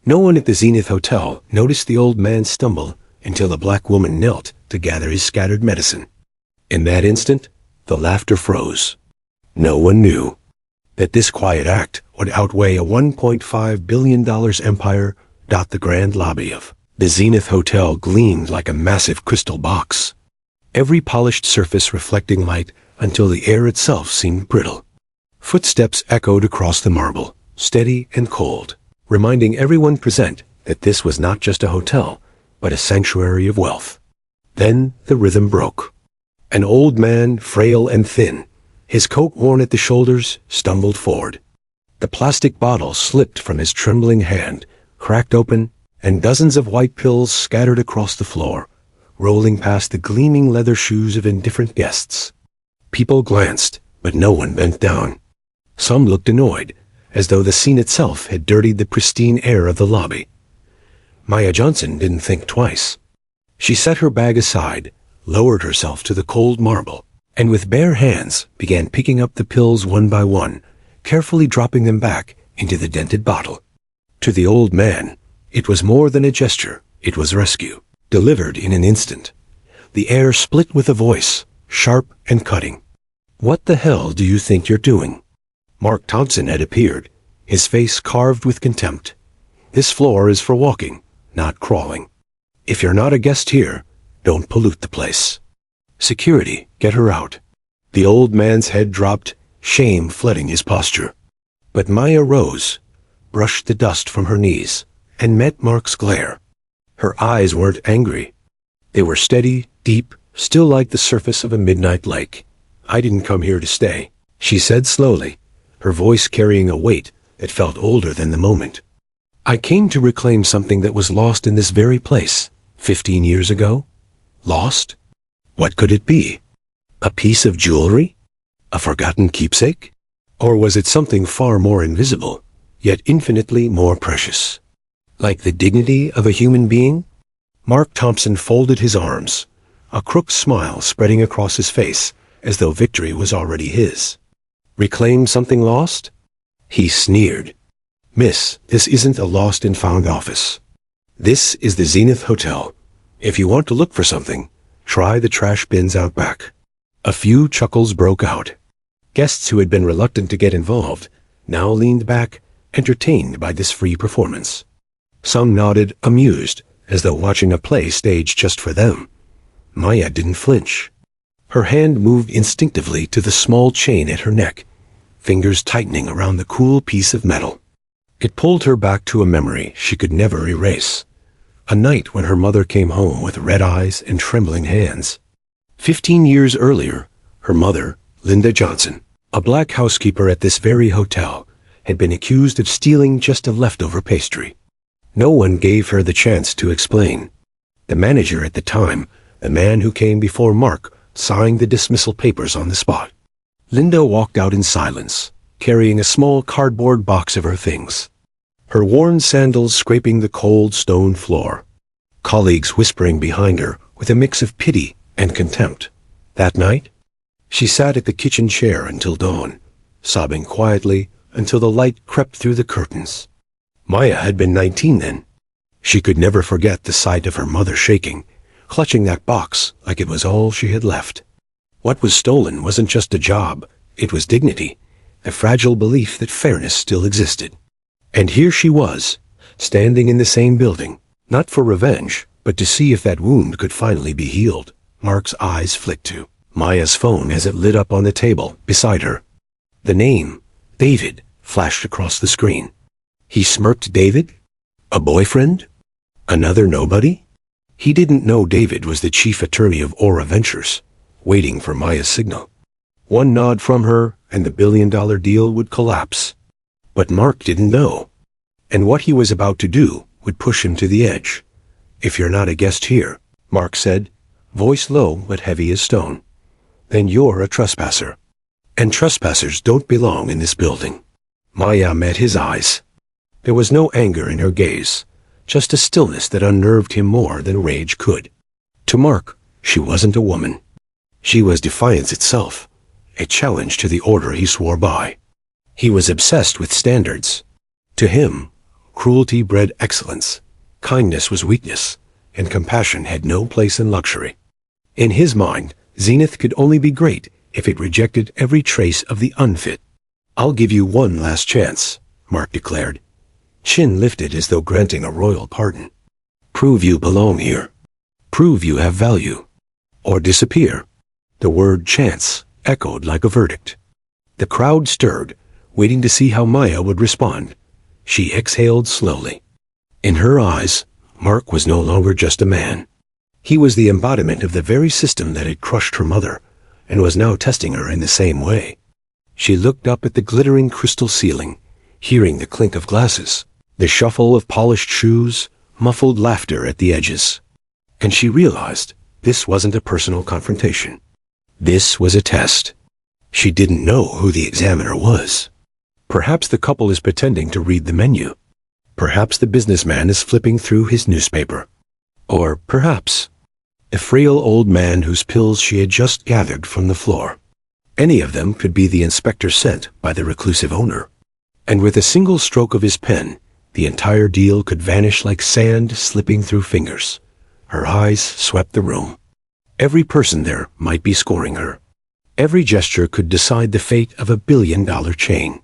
No one at the Zenith Hotel noticed the old man stumble until the black woman knelt to gather his scattered medicine. In that instant, the laughter froze. No one knew that this quiet act would outweigh a $1.5 billion empire. The grand lobby of the Zenith Hotel gleamed like a massive crystal box, every polished surface reflecting light until the air itself seemed brittle. Footsteps echoed across the marble, steady and cold, reminding everyone present that this was not just a hotel, but a sanctuary of wealth. Then the rhythm broke. An old man, frail and thin, his coat worn at the shoulders, stumbled forward. The plastic bottle slipped from his trembling hand, cracked open, and dozens of white pills scattered across the floor, rolling past the gleaming leather shoes of indifferent guests. People glanced, but no one bent down. Some looked annoyed, as though the scene itself had dirtied the pristine air of the lobby. Maya Johnson didn't think twice. She set her bag aside, lowered herself to the cold marble, and with bare hands began picking up the pills one by one, carefully dropping them back into the dented bottle. To the old man, it was more than a gesture, it was rescue, delivered in an instant. The air split with a voice, sharp and cutting. "What the hell do you think you're doing?" Mark Thompson had appeared, his face carved with contempt. "This floor is for walking, not crawling. If you're not a guest here, don't pollute the place. Security, get her out." The old man's head dropped, shame flooding his posture. But Maya rose, brushed the dust from her knees, and met Mark's glare. Her eyes weren't angry. They were steady, deep, still like the surface of a midnight lake. "I didn't come here to stay," she said slowly, her voice carrying a weight that felt older than the moment. "I came to reclaim something that was lost in this very place, 15 years ago." Lost? What could it be? A piece of jewelry? A forgotten keepsake? Or was it something far more invisible, yet infinitely more precious? Like the dignity of a human being? Mark Thompson folded his arms, a crooked smile spreading across his face, as though victory was already his. Reclaim something lost? He sneered. "Miss, this isn't a lost and found office. This is the Zenith Hotel. If you want to look for something, try the trash bins out back." A few chuckles broke out. Guests who had been reluctant to get involved now leaned back, entertained by this free performance. Some nodded, amused, as though watching a play staged just for them. Maya didn't flinch. Her hand moved instinctively to the small chain at her neck, fingers tightening around the cool piece of metal. It pulled her back to a memory she could never erase. A night when her mother came home with red eyes and trembling hands. 15 years earlier, her mother, Linda Johnson, a black housekeeper at this very hotel, had been accused of stealing just a leftover pastry. No one gave her the chance to explain. The manager at the time, the man who came before Mark, signed the dismissal papers on the spot. Linda walked out in silence, carrying a small cardboard box of her things, her worn sandals scraping the cold stone floor. Colleagues whispering behind her with a mix of pity and contempt. That night, she sat at the kitchen chair until dawn, sobbing quietly until the light crept through the curtains. Maya had been 19 then. She could never forget the sight of her mother shaking, clutching that box like it was all she had left. What was stolen wasn't just a job, it was dignity, a fragile belief that fairness still existed. And here she was, standing in the same building, not for revenge, but to see if that wound could finally be healed. Mark's eyes flicked to Maya's phone as it lit up on the table beside her. The name, David, flashed across the screen. He smirked. David? A boyfriend? Another nobody? He didn't know David was the chief attorney of Aura Ventures, waiting for Maya's signal. One nod from her, and the billion-dollar deal would collapse. But Mark didn't know. And what he was about to do would push him to the edge. "If you're not a guest here," Mark said, voice low but heavy as stone, "then you're a trespasser. And trespassers don't belong in this building." Maya met his eyes. There was no anger in her gaze, just a stillness that unnerved him more than rage could. To Mark, she wasn't a woman. She was defiance itself, a challenge to the order he swore by. He was obsessed with standards. To him, Cruelty bred excellence, kindness was weakness, and compassion had no place in luxury. In his mind, Zenith could only be great if it rejected every trace of the unfit. "I'll give you one last chance," Mark declared, chin lifted as though granting a royal pardon. "Prove you belong here. Prove you have value. Or disappear." The word chance echoed like a verdict. The crowd stirred, waiting to see how Maya would respond. She exhaled slowly. In her eyes, Mark was no longer just a man. He was the embodiment of the very system that had crushed her mother, and was now testing her in the same way. She looked up at the glittering crystal ceiling, hearing the clink of glasses, the shuffle of polished shoes, muffled laughter at the edges. And she realized this wasn't a personal confrontation. This was a test. She didn't know who the examiner was. Perhaps the couple is pretending to read the menu. Perhaps the businessman is flipping through his newspaper. Or perhaps a frail old man whose pills she had just gathered from the floor. Any of them could be the inspector sent by the reclusive owner. And with a single stroke of his pen, the entire deal could vanish like sand slipping through fingers. Her eyes swept the room. Every person there might be scoring her. Every gesture could decide the fate of a billion-dollar chain.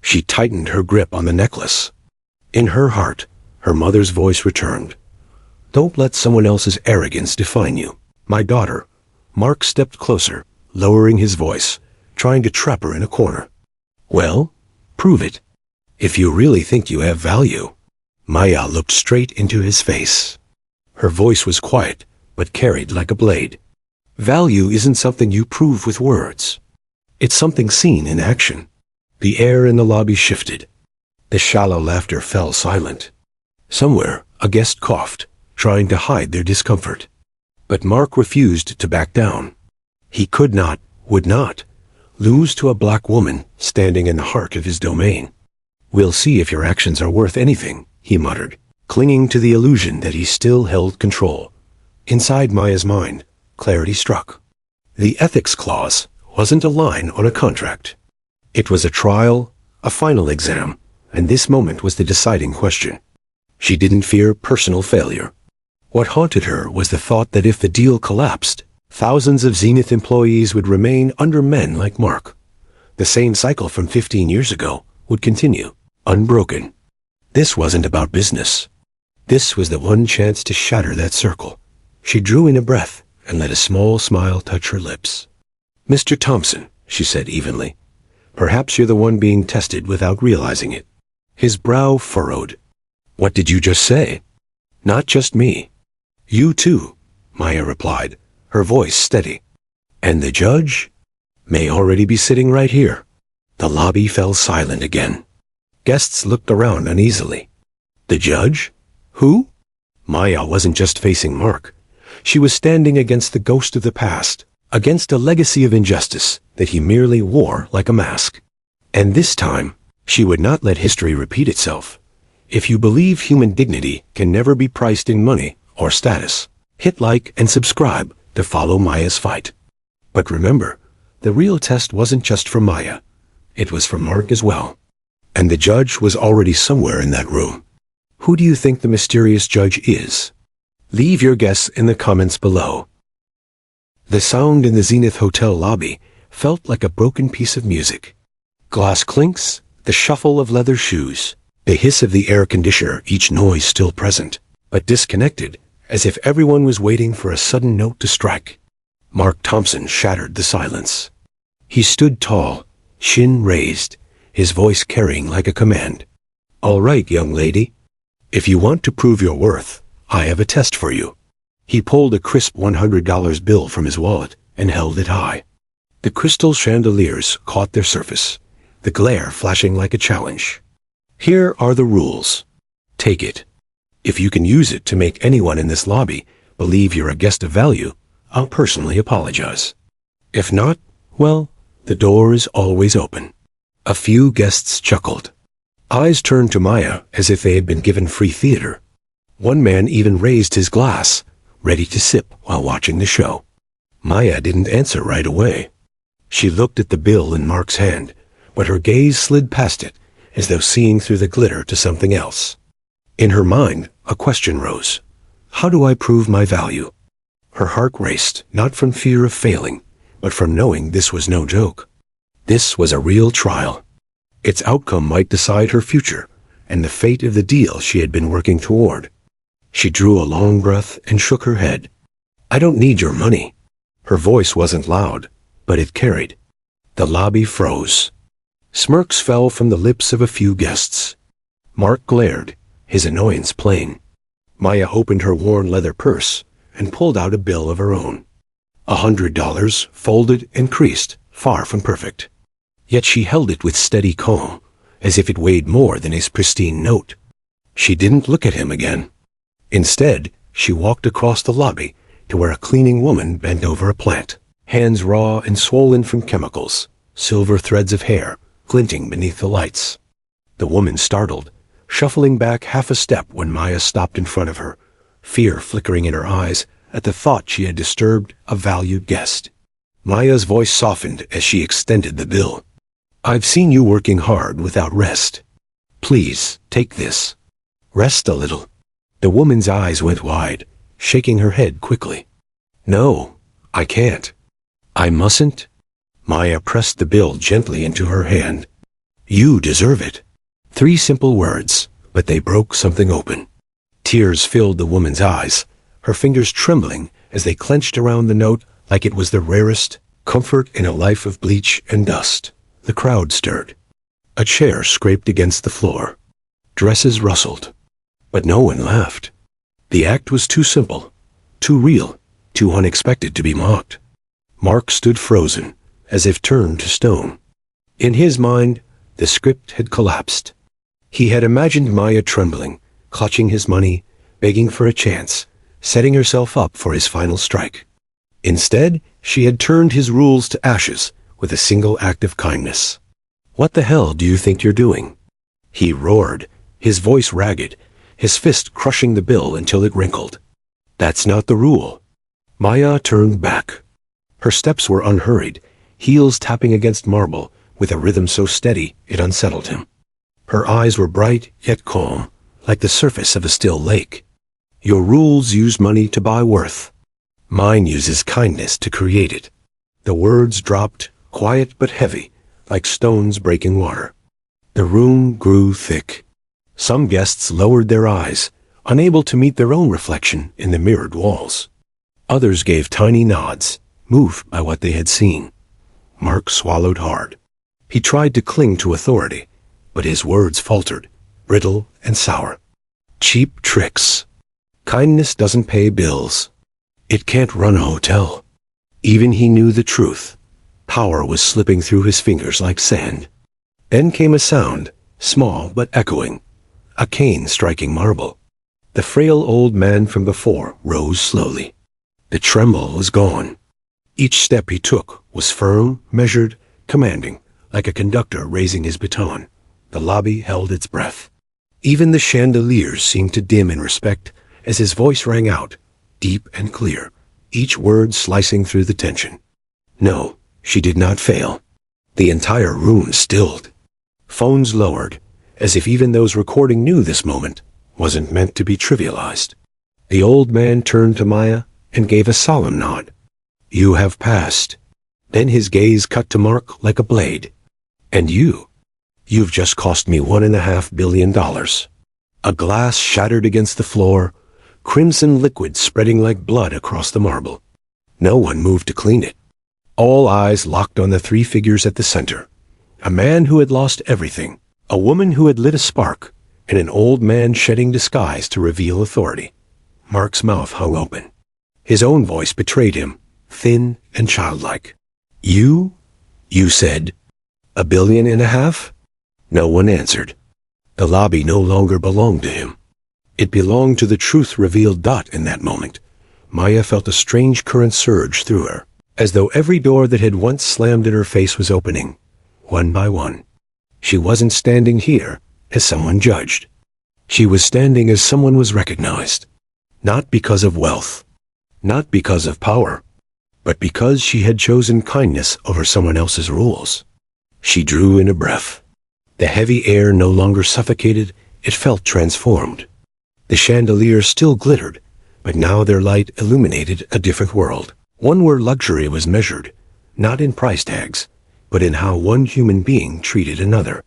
She tightened her grip on the necklace. In her heart, her mother's voice returned. "Don't let someone else's arrogance define you. My daughter." Mark stepped closer, lowering his voice, trying to trap her in a corner. "Well, prove it. If you really think you have value." Maya looked straight into his face. Her voice was quiet, but carried like a blade. "Value isn't something you prove with words. It's something seen in action." The air in the lobby shifted. The shallow laughter fell silent. Somewhere, a guest coughed, trying to hide their discomfort. But Mark refused to back down. He could not, would not, lose to a black woman standing in the heart of his domain. "We'll see if your actions are worth anything," he muttered, clinging to the illusion that he still held control. Inside Maya's mind, clarity struck. The ethics clause wasn't a line on a contract. It was a trial, a final exam, and this moment was the deciding question. She didn't fear personal failure. What haunted her was the thought that if the deal collapsed, thousands of Zenith employees would remain under men like Mark. The same cycle from 15 years ago would continue, unbroken. This wasn't about business. This was the one chance to shatter that circle. She drew in a breath and let a small smile touch her lips. "Mr. Thompson," she said evenly, "perhaps you're the one being tested without realizing it." His brow furrowed. "What did you just say?" "Not just me. You too," Maya replied, her voice steady. "And the judge may already be sitting right here." The lobby fell silent again. Guests looked around uneasily. The judge? Who? Maya wasn't just facing Mark. She was standing against the ghost of the past, against a legacy of injustice that he merely wore like a mask. And this time, she would not let history repeat itself. If you believe human dignity can never be priced in money or status, hit like and subscribe to follow Maya's fight. But remember, the real test wasn't just for Maya. It was for Mark as well. And the judge was already somewhere in that room. Who do you think the mysterious judge is? Leave your guess in the comments below. The sound in the Zenith Hotel lobby felt like a broken piece of music. Glass clinks, the shuffle of leather shoes, the hiss of the air conditioner, each noise still present, but disconnected, as if everyone was waiting for a sudden note to strike. Mark Thompson shattered the silence. He stood tall, chin raised, his voice carrying like a command. "All right, young lady. If you want to prove your worth, I have a test for you." He pulled a crisp $100 bill from his wallet and held it high. The crystal chandeliers caught their surface, the glare flashing like a challenge. "Here are the rules. Take it. If you can use it to make anyone in this lobby believe you're a guest of value, I'll personally apologize. If not, well, the door is always open." A few guests chuckled. Eyes turned to Maya as if they had been given free theater. One man even raised his glass, ready to sip while watching the show. Maya didn't answer right away. She looked at the bill in Mark's hand, but her gaze slid past it, as though seeing through the glitter to something else. In her mind, a question rose. How do I prove my value? Her heart raced, not from fear of failing, but from knowing this was no joke. This was a real trial. Its outcome might decide her future and the fate of the deal she had been working toward. She drew a long breath and shook her head. I don't need your money. Her voice wasn't loud, but it carried. The lobby froze. Smirks fell from the lips of a few guests. Mark glared, his annoyance plain. Maya opened her worn leather purse and pulled out a bill of her own. $100, folded and creased, far from perfect. Yet she held it with steady calm, as if it weighed more than his pristine note. She didn't look at him again. Instead, she walked across the lobby to where a cleaning woman bent over a plant, hands raw and swollen from chemicals, silver threads of hair glinting beneath the lights. The woman startled, shuffling back half a step when Maya stopped in front of her, fear flickering in her eyes at the thought she had disturbed a valued guest. Maya's voice softened as she extended the bill. I've seen you working hard without rest. Please, take this. Rest a little. The woman's eyes went wide, shaking her head quickly. No, I can't. I mustn't. Maya pressed the bill gently into her hand. You deserve it. 3 simple words, but they broke something open. Tears filled the woman's eyes, her fingers trembling as they clenched around the note like it was the rarest comfort in a life of bleach and dust. The crowd stirred. A chair scraped against the floor. Dresses rustled. But no one laughed. The act was too simple, too real, too unexpected to be mocked. Mark stood frozen, as if turned to stone. In his mind, the script had collapsed. He had imagined Maya trembling, clutching his money, begging for a chance, setting herself up for his final strike. Instead, she had turned his rules to ashes with a single act of kindness. What the hell do you think you're doing? He roared, his voice ragged, his fist crushing the bill until it wrinkled. That's not the rule. Maya turned back. Her steps were unhurried, heels tapping against marble with a rhythm so steady it unsettled him. Her eyes were bright yet calm, like the surface of a still lake. Your rules use money to buy worth. Mine uses kindness to create it. The words dropped, quiet but heavy, like stones breaking water. The room grew thick. Some guests lowered their eyes, unable to meet their own reflection in the mirrored walls. Others gave tiny nods, moved by what they had seen. Mark swallowed hard. He tried to cling to authority, but his words faltered, brittle and sour. Cheap tricks. Kindness doesn't pay bills. It can't run a hotel. Even he knew the truth. Power was slipping through his fingers like sand. Then came a sound, small but echoing. A cane striking marble. The frail old man from before rose slowly. The tremble was gone. Each step he took was firm, measured, commanding, like a conductor raising his baton. The lobby held its breath. Even the chandeliers seemed to dim in respect as his voice rang out, deep and clear, each word slicing through the tension. No, she did not fail. The entire room stilled. Phones lowered, as if even those recording knew this moment wasn't meant to be trivialized. The old man turned to Maya and gave a solemn nod. You have passed. Then his gaze cut to Mark like a blade. And you've just cost me $1.5 billion. A glass shattered against the floor, crimson liquid spreading like blood across the marble. No one moved to clean it. All eyes locked on the 3 figures at the center. A man who had lost everything, a woman who had lit a spark, and an old man shedding disguise to reveal authority. Mark's mouth hung open. His own voice betrayed him, thin and childlike. You said, $1.5 billion? No one answered. The lobby no longer belonged to him. It belonged to the truth-revealed Dot in that moment. Maya felt a strange current surge through her, as though every door that had once slammed in her face was opening, one by one. She wasn't standing here as someone judged. She was standing as someone was recognized, not because of wealth, not because of power, but because she had chosen kindness over someone else's rules. She drew in a breath. The heavy air no longer suffocated, it felt transformed. The chandeliers still glittered, but now their light illuminated a different world. One where luxury was measured, not in price tags, but in how one human being treated another.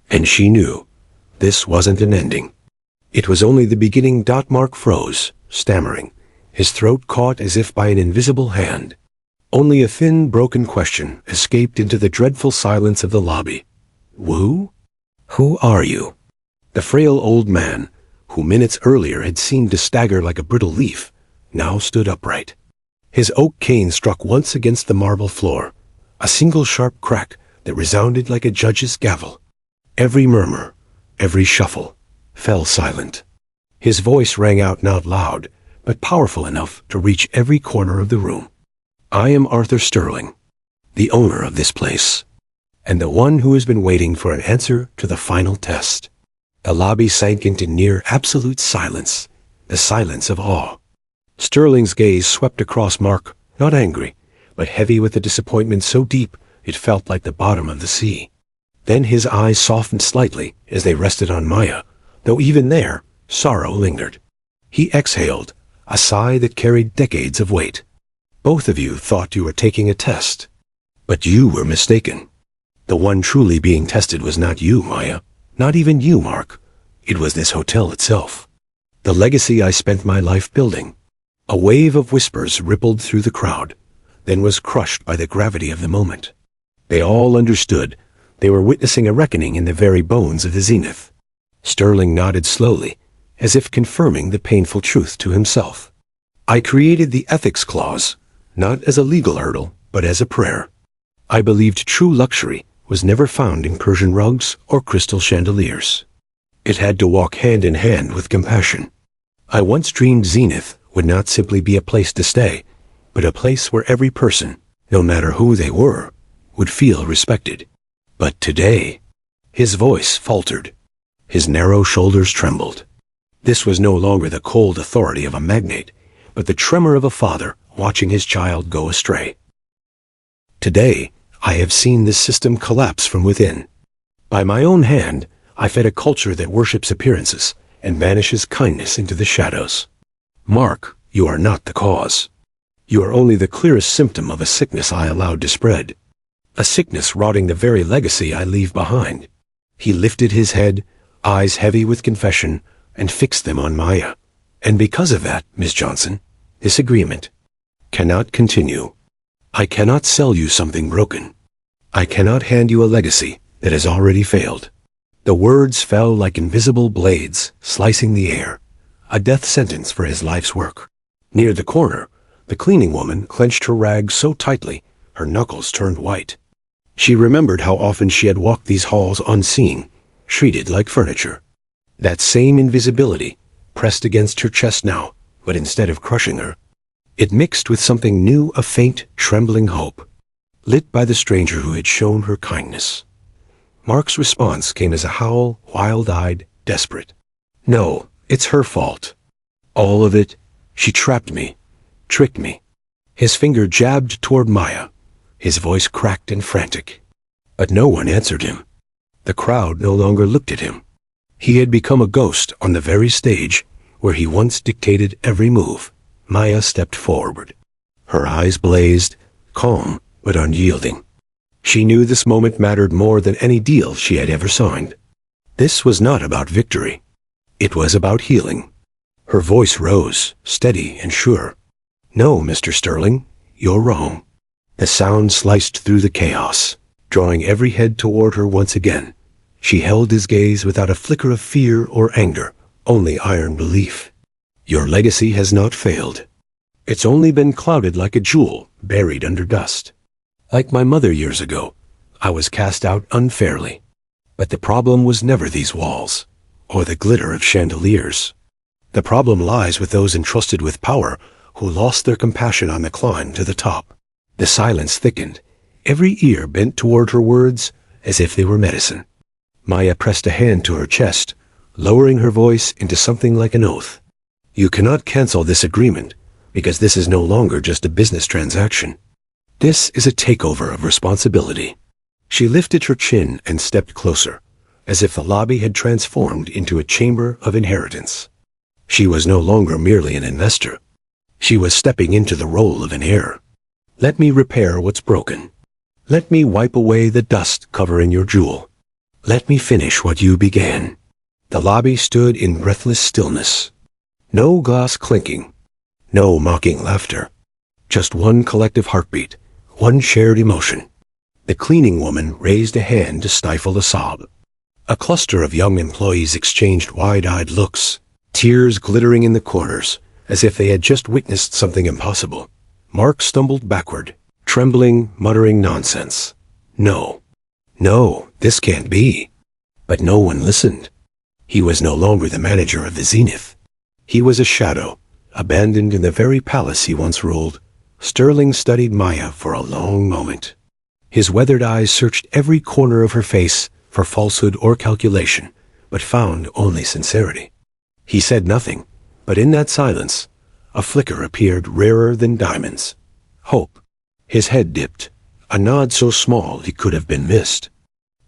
And she knew this wasn't an ending. It was only the beginning. Mark froze, stammering, his throat caught as if by an invisible hand. Only a thin, broken question escaped into the dreadful silence of the lobby. Wu? Who are you? The frail old man, who minutes earlier had seemed to stagger like a brittle leaf, now stood upright. His oak cane struck once against the marble floor, a single sharp crack that resounded like a judge's gavel. Every murmur, every shuffle, fell silent. His voice rang out not loud, but powerful enough to reach every corner of the room. I am Arthur Sterling, the owner of this place, and the one who has been waiting for an answer to the final test. The lobby sank into near absolute silence, the silence of awe. Sterling's gaze swept across Mark, not angry, but heavy with a disappointment so deep it felt like the bottom of the sea. Then his eyes softened slightly as they rested on Maya, though even there, sorrow lingered. He exhaled, a sigh that carried decades of weight. Both of you thought you were taking a test, but you were mistaken. The one truly being tested was not you, Maya, not even you, Mark. It was this hotel itself. The legacy I spent my life building. A wave of whispers rippled through the crowd, then was crushed by the gravity of the moment. They all understood. They were witnessing a reckoning in the very bones of the zenith. Sterling nodded slowly, as if confirming the painful truth to himself. I created the ethics clause, not as a legal hurdle, but as a prayer. I believed true luxury was never found in Persian rugs or crystal chandeliers. It had to walk hand in hand with compassion. I once dreamed Zenith would not simply be a place to stay, but a place where every person, no matter who they were, would feel respected. But today, his voice faltered. His narrow shoulders trembled. This was no longer the cold authority of a magnate, but the tremor of a father watching his child go astray. Today, I have seen this system collapse from within. By my own hand, I fed a culture that worships appearances and banishes kindness into the shadows. Mark, you are not the cause. You are only the clearest symptom of a sickness I allowed to spread. A sickness rotting the very legacy I leave behind. He lifted his head, eyes heavy with confession, and fixed them on Maya. And because of that, Miss Johnson, this agreement cannot continue. I cannot sell you something broken. I cannot hand you a legacy that has already failed. The words fell like invisible blades, slicing the air, a death sentence for his life's work. Near the corner, the cleaning woman clenched her rags so tightly, her knuckles turned white. She remembered how often she had walked these halls unseen, treated like furniture. That same invisibility pressed against her chest now, but instead of crushing her, it mixed with something new, a faint, trembling hope, lit by the stranger who had shown her kindness. Mark's response came as a howl, wild-eyed, desperate. No, it's her fault. All of it. She trapped me, tricked me. His finger jabbed toward Maya, his voice cracked and frantic. But no one answered him. The crowd no longer looked at him. He had become a ghost on the very stage where he once dictated every move. Maya stepped forward. Her eyes blazed, calm but unyielding. She knew this moment mattered more than any deal she had ever signed. This was not about victory. It was about healing. Her voice rose, steady and sure. No, Mr. Sterling, you're wrong. The sound sliced through the chaos, drawing every head toward her once again. She held his gaze without a flicker of fear or anger, only iron belief. Your legacy has not failed. It's only been clouded like a jewel buried under dust. Like my mother years ago, I was cast out unfairly. But the problem was never these walls, or the glitter of chandeliers. The problem lies with those entrusted with power who lost their compassion on the climb to the top. The silence thickened, every ear bent toward her words as if they were medicine. Maya pressed a hand to her chest, lowering her voice into something like an oath. You cannot cancel this agreement, because this is no longer just a business transaction. This is a takeover of responsibility. She lifted her chin and stepped closer, as if the lobby had transformed into a chamber of inheritance. She was no longer merely an investor. She was stepping into the role of an heir. Let me repair what's broken. Let me wipe away the dust covering your jewel. Let me finish what you began. The lobby stood in breathless stillness. No glass clinking. No mocking laughter. Just one collective heartbeat. One shared emotion. The cleaning woman raised a hand to stifle a sob. A cluster of young employees exchanged wide-eyed looks, tears glittering in the corners, as if they had just witnessed something impossible. Mark stumbled backward, trembling, muttering nonsense. No, this can't be. But no one listened. He was no longer the manager of the Zenith. He was a shadow, abandoned in the very palace he once ruled. Sterling studied Maya for a long moment. His weathered eyes searched every corner of her face for falsehood or calculation, but found only sincerity. He said nothing, but in that silence, a flicker appeared rarer than diamonds. Hope. His head dipped, a nod so small it could have been missed.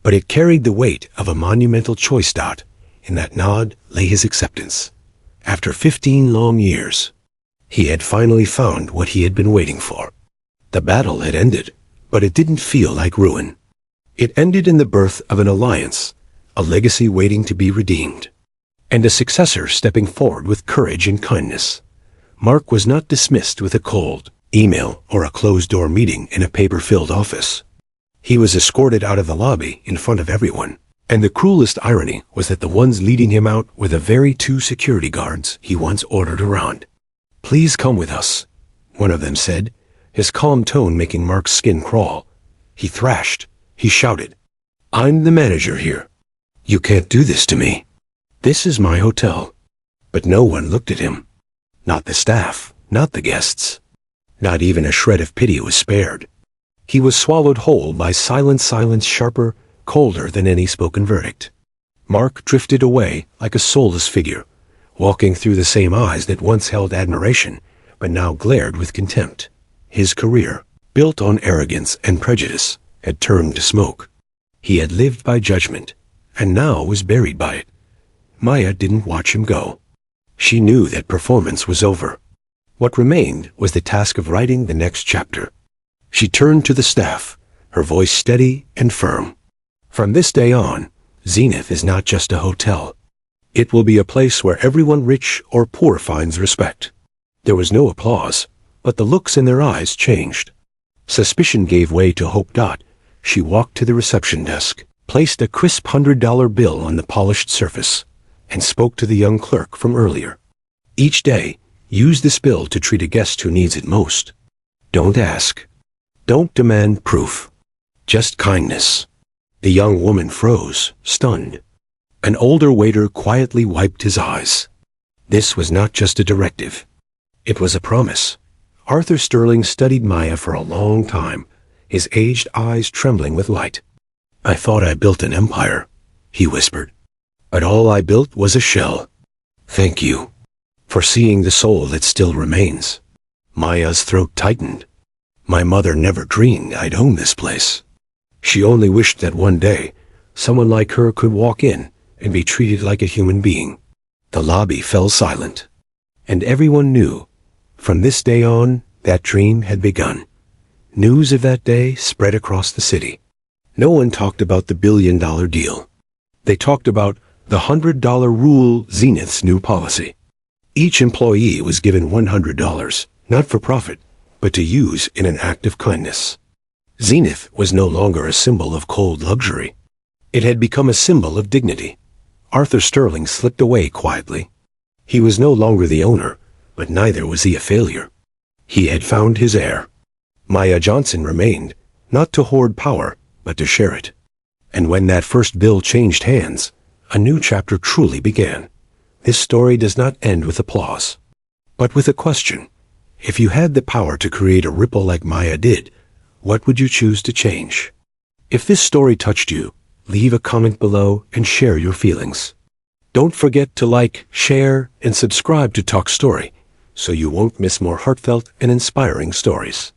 But it carried the weight of a monumental choice dot. In that nod lay his acceptance. After 15 long years, he had finally found what he had been waiting for. The battle had ended, but it didn't feel like ruin. It ended in the birth of an alliance, a legacy waiting to be redeemed, and a successor stepping forward with courage and kindness. Mark was not dismissed with a cold email or a closed-door meeting in a paper-filled office. He was escorted out of the lobby in front of everyone, and the cruelest irony was that the ones leading him out were the very 2 security guards he once ordered around. "Please come with us," one of them said, his calm tone making Mark's skin crawl. He thrashed. He shouted, "I'm the manager here. You can't do this to me. This is my hotel." But no one looked at him. Not the staff, not the guests. Not even a shred of pity was spared. He was swallowed whole by silence sharper, colder than any spoken verdict. Mark drifted away like a soulless figure, walking through the same eyes that once held admiration, but now glared with contempt. His career, built on arrogance and prejudice, had turned to smoke. He had lived by judgment, and now was buried by it. Maya didn't watch him go. She knew that performance was over. What remained was the task of writing the next chapter. She turned to the staff, her voice steady and firm. From this day on, Zenith is not just a hotel. It will be a place where everyone rich or poor finds respect. There was no applause, but the looks in their eyes changed. Suspicion gave way to hope. She walked to the reception desk, placed a crisp $100 bill on the polished surface, and spoke to the young clerk from earlier. Each day, use this bill to treat a guest who needs it most. Don't ask. Don't demand proof. Just kindness. The young woman froze, stunned. An older waiter quietly wiped his eyes. This was not just a directive. It was a promise. Arthur Sterling studied Maya for a long time, his aged eyes trembling with light. "I thought I built an empire," he whispered. "But all I built was a shell. Thank you for seeing the soul that still remains." Maya's throat tightened. My mother never dreamed I'd own this place. She only wished that one day, someone like her could walk in and be treated like a human being. The lobby fell silent, and everyone knew, from this day on, that dream had begun. News of that day spread across the city. No one talked about the billion-dollar deal. They talked about the $100 rule, Zenith's new policy. Each employee was given $100, not for profit, but to use in an act of kindness. Zenith was no longer a symbol of cold luxury. It had become a symbol of dignity. Arthur Sterling slipped away quietly. He was no longer the owner, but neither was he a failure. He had found his heir. Maya Johnson remained, not to hoard power, but to share it. And when that first bill changed hands, a new chapter truly began. This story does not end with applause, but with a question. If you had the power to create a ripple like Maya did, what would you choose to change? If this story touched you, leave a comment below and share your feelings. Don't forget to like, share, and subscribe to Toch Story, so you won't miss more heartfelt and inspiring stories.